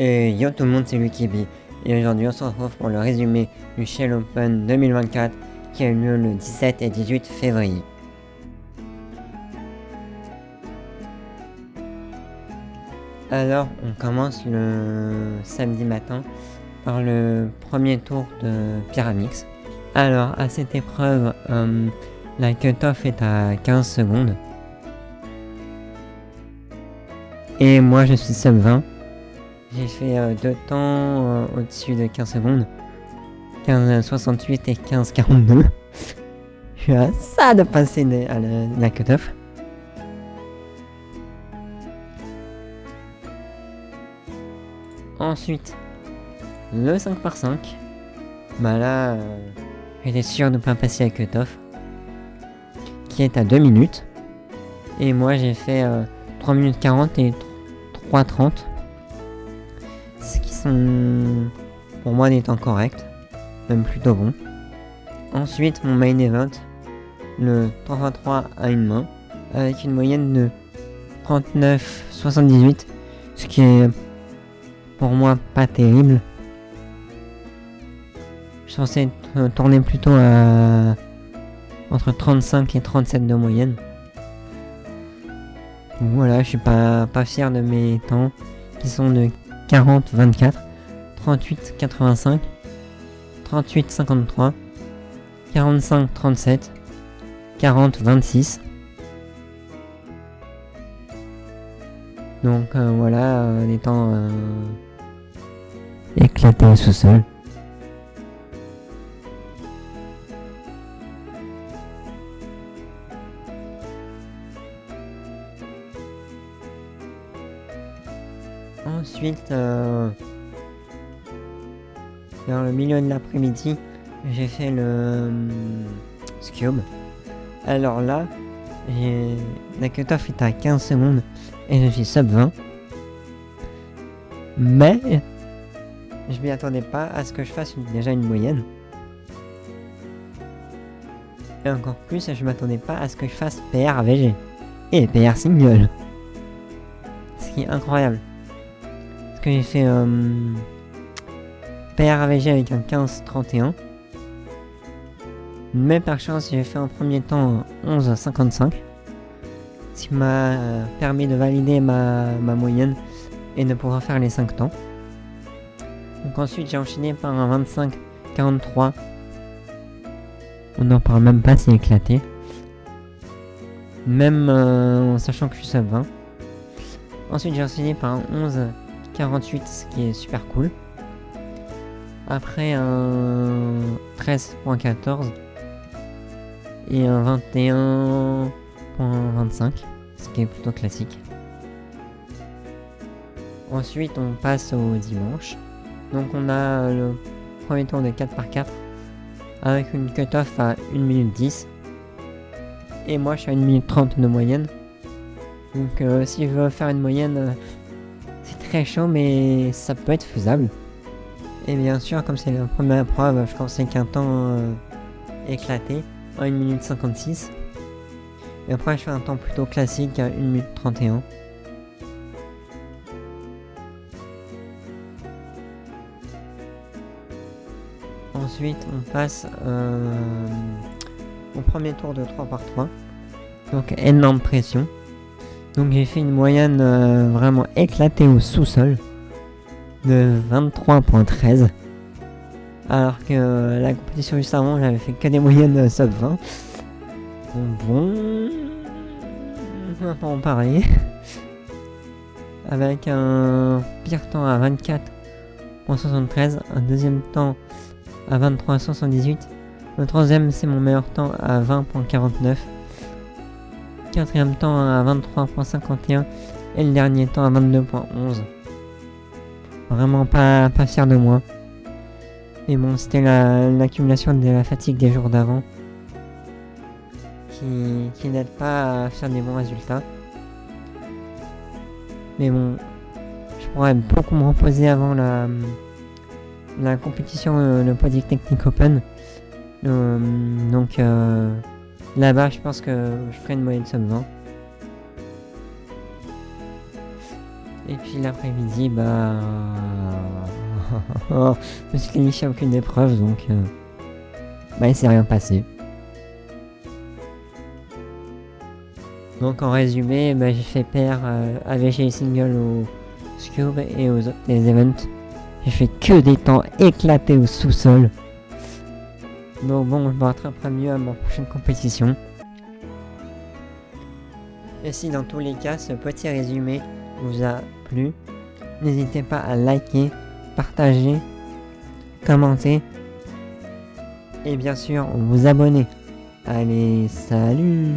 Et yo tout le monde, c'est Lukibi. Et aujourd'hui, on se retrouve pour le résumé du Shell Open 2024 qui a eu lieu le 17 et 18 février. Alors, on commence le samedi matin par le premier tour de Pyramix. Alors, à cette épreuve, la cut-off est à 15 secondes. Et moi, je suis sub 20. J'ai fait 2 temps au-dessus de 15 secondes. 15,68 et 15,42. Je suis à ça de passer à la cut-off. Ensuite, le 5x5. Bah là, j'étais sûr de ne pas passer la cut-off. Qui est à 2 minutes. Et moi, j'ai fait 3 minutes 40 et 3,30. Ce qui sont, pour moi, des temps corrects. Même plutôt bons. Ensuite, mon main event. Le 3x3 à une main. Avec une moyenne de 39,78. Ce qui est, pour moi, pas terrible. Je suis censé tourner plutôt à entre 35 et 37 de moyenne. Voilà, je suis pas fier de mes temps qui sont de 40-24, 38-85, 38-53, 45-37, 40-26. Donc voilà, des temps éclatés au sous-sol. Ensuite, dans le milieu de l'après-midi, j'ai fait le Scube. Alors là, la cut-off est à 15 secondes et je suis sub 20. Mais je m'y attendais pas à ce que je fasse déjà une moyenne. Et encore plus, je m'attendais pas à ce que je fasse PR AVG et PR single. Ce qui est incroyable. Parce que j'ai fait PR AVG avec un 15-31. Mais par chance, j'ai fait en premier temps 11,55. Ce qui m'a permis de valider ma moyenne et de pouvoir faire les 5 temps. Donc ensuite, j'ai enchaîné par un 25-43. On n'en parle même pas, c'est éclaté. Même en sachant que je suis sub 20. Ensuite, j'ai enchaîné par un 11,48, ce qui est super cool. Après un 13,14 et un 21,25, ce qui est plutôt classique. Ensuite, on passe au dimanche. Donc on a le premier tour de 4x4 avec une cut-off à 1 minute 10. Et moi, je suis à 1 minute 30 de moyenne. Donc si je veux faire une moyenne, c'est très chaud, mais ça peut être faisable. Et bien sûr, comme c'est la première épreuve, je pensais qu'un temps éclaté en 1 minute 56. Et après, je fais un temps plutôt classique à 1 minute 31. Ensuite, on passe au premier tour de 3x3. Donc, énorme pression. Donc, j'ai fait une moyenne vraiment éclatée au sous-sol de 23,13. Alors que la compétition juste avant, j'avais fait que des moyennes sub 20. Bon, on va pas en parler. Avec un pire temps à 24,73, un deuxième temps à 23,78. Le troisième, c'est mon meilleur temps à 20,49. Quatrième temps à 23,51. Et le dernier temps à 22,11. Vraiment pas fier de moi. Mais bon, c'était l'accumulation de la fatigue des jours d'avant qui n'aide pas à faire des bons résultats. Mais bon, je pourrais beaucoup me reposer avant la compétition, le Polytechnic Open. Donc là-bas, je pense que je ferai une moyenne sub 20. Et puis l'après-midi, je me suis qualifié à aucune épreuve, donc il s'est rien passé. Donc en résumé, j'ai fait pair avec les singles au Scube et aux autres events. J'ai fait que des temps éclatés au sous-sol. Donc bon, je me rattraperai mieux à ma prochaine compétition. Et si dans tous les cas ce petit résumé vous a plu, n'hésitez pas à liker, partager, commenter et bien sûr vous abonner. Allez, salut!